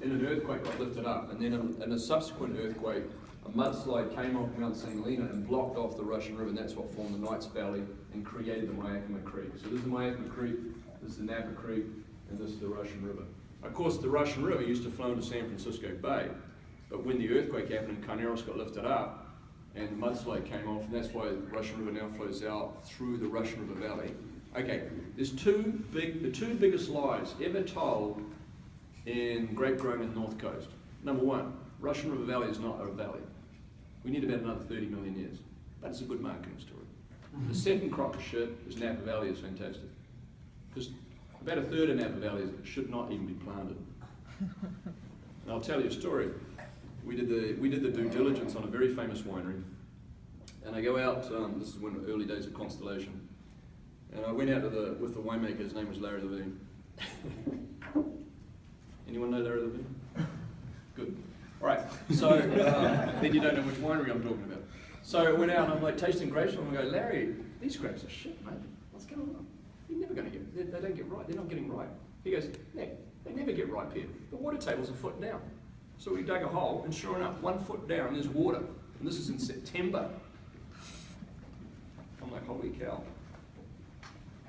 in an earthquake got lifted up, and then in a subsequent earthquake, a mudslide came off Mount St. Helena and blocked off the Russian River, and that's what formed the Knights Valley and created the Yakima Creek. So this is the Yakima Creek, this is the Napa Creek, and this is the Russian River. Of course, the Russian River used to flow into San Francisco Bay, but when the earthquake happened and Carneros got lifted up, and the mudslide came off, and that's why the Russian River now flows out through the Russian River Valley. Okay, there's the two biggest lies ever told in grape growing in the North Coast. Number one, Russian River Valley is not a valley. We need about another 30 million years. That's a good marketing story. The second crock of shit is Napa Valley is fantastic. Because about a third of Napa Valley should not even be planted. And I'll tell you a story. We did the due diligence on a very famous winery, and I go out. This is when the early days of Constellation, and I went out with the winemaker. His name was Larry Levine. Anyone know Larry Levine? Good. All right. So then you don't know which winery I'm talking about. So I went out and I'm like tasting grapes, and I go, Larry, these grapes are shit, mate. What's going on? You're never going to get. They don't get right. They're not getting ripe. He goes, Nick, they never get ripe here. The water table's a foot down. So we dug a hole, and sure enough, 1 foot down, there's water. And this is in September. I'm like, holy cow.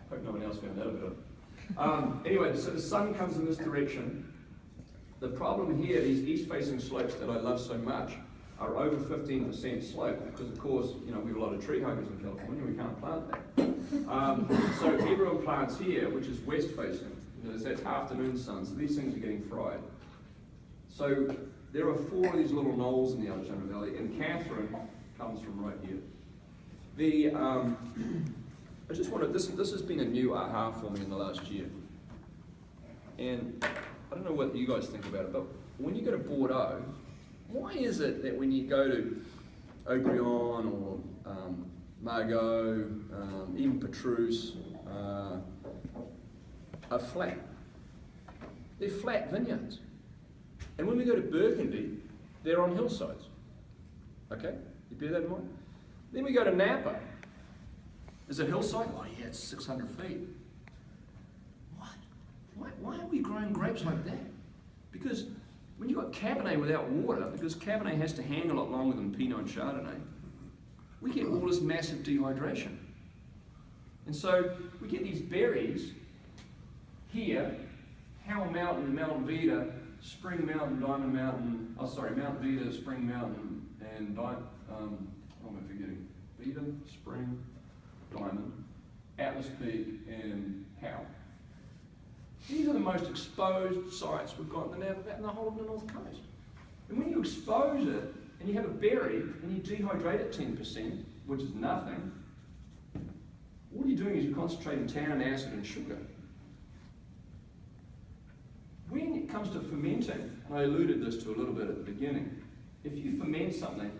Hope no one else found out about it. Anyway, so the sun comes in this direction. The problem here, these east-facing slopes that I love so much, are over 15% slope, because of course, you know, we have a lot of tree huggers in California, we can't plant that. So everyone plants here, which is west-facing. You know, so it's afternoon sun, so these things are getting fried. So there are 4 of these little knolls in the Alexander Valley, and Catherine comes from right here. I just wanted, this has been a new aha for me in the last year. And I don't know what you guys think about it, but when you go to Bordeaux, why is it that when you go to Haut-Brion or Margaux, even Petrus, are flat? They're flat vineyards. And when we go to Burgundy, they're on hillsides. Okay? You bear that in mind? Then we go to Napa. Is it hillside? Oh yeah, it's 600 feet. What? Why are we growing grapes like that? Because when you've got Cabernet without water, because Cabernet has to hang a lot longer than Pinot and Chardonnay, we get all this massive dehydration. And so we get these berries here, Howell Mountain, Mountain Vita, Spring Mountain, Diamond Mountain, Mount Vita, Spring Mountain, and what am I forgetting? Vita, Spring, Diamond, Atlas Peak, and Howell. These are the most exposed sites we've got in the whole of the North Coast. And when you expose it, and you have a berry, and you dehydrate it 10%, which is nothing, all you're doing is you're concentrating tannin, acid, and sugar. When it comes to fermenting, and I alluded this to a little bit at the beginning, if you ferment something,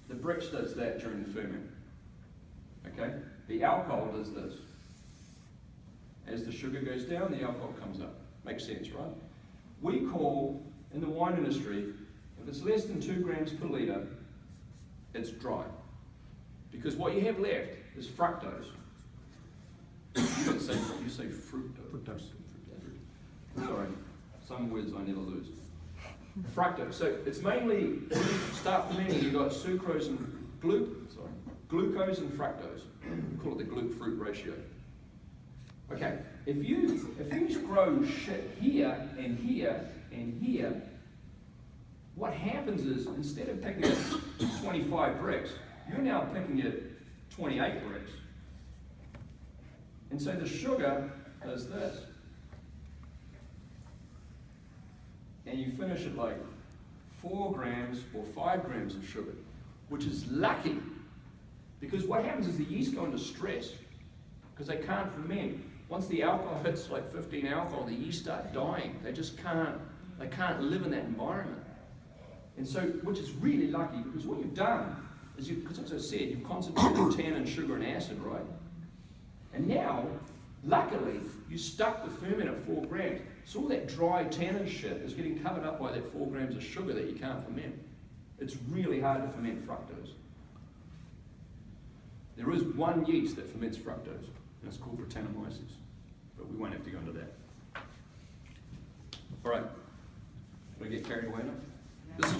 the Brix does that during the ferment. Okay? The alcohol does this. As the sugar goes down, the alcohol comes up. Makes sense, right? We call, in the wine industry, if it's less than 2 grams per litre, it's dry. Because what you have left is fructose. You don't say fructose, you say fructose. Sorry, some words I never lose. Fructose. So it's mainly, when you start fermenting, you've got sucrose and glucose and fructose. We call it the glute-fruit ratio. Okay, if you grow shit here and here and here, what happens is, instead of picking at 25 bricks, you're now picking at 28 bricks. And so the sugar does this. And you finish at like 4 grams or 5 grams of sugar, which is lucky. Because what happens is the yeast go into stress, because they can't ferment. Once the alcohol hits like 15 alcohol, the yeast start dying. They just can't live in that environment. And so, which is really lucky, because what you've done is, because as I said, you've concentrated tannin, sugar, and acid, right? And now, luckily, you stuck the ferment at 4 grams. So all that dry tannin shit is getting covered up by that 4 grams of sugar that you can't ferment. It's really hard to ferment fructose. There is one yeast that ferments fructose, and it's called Brettanomyces, but we won't have to go into that. All right, Did I get carried away enough?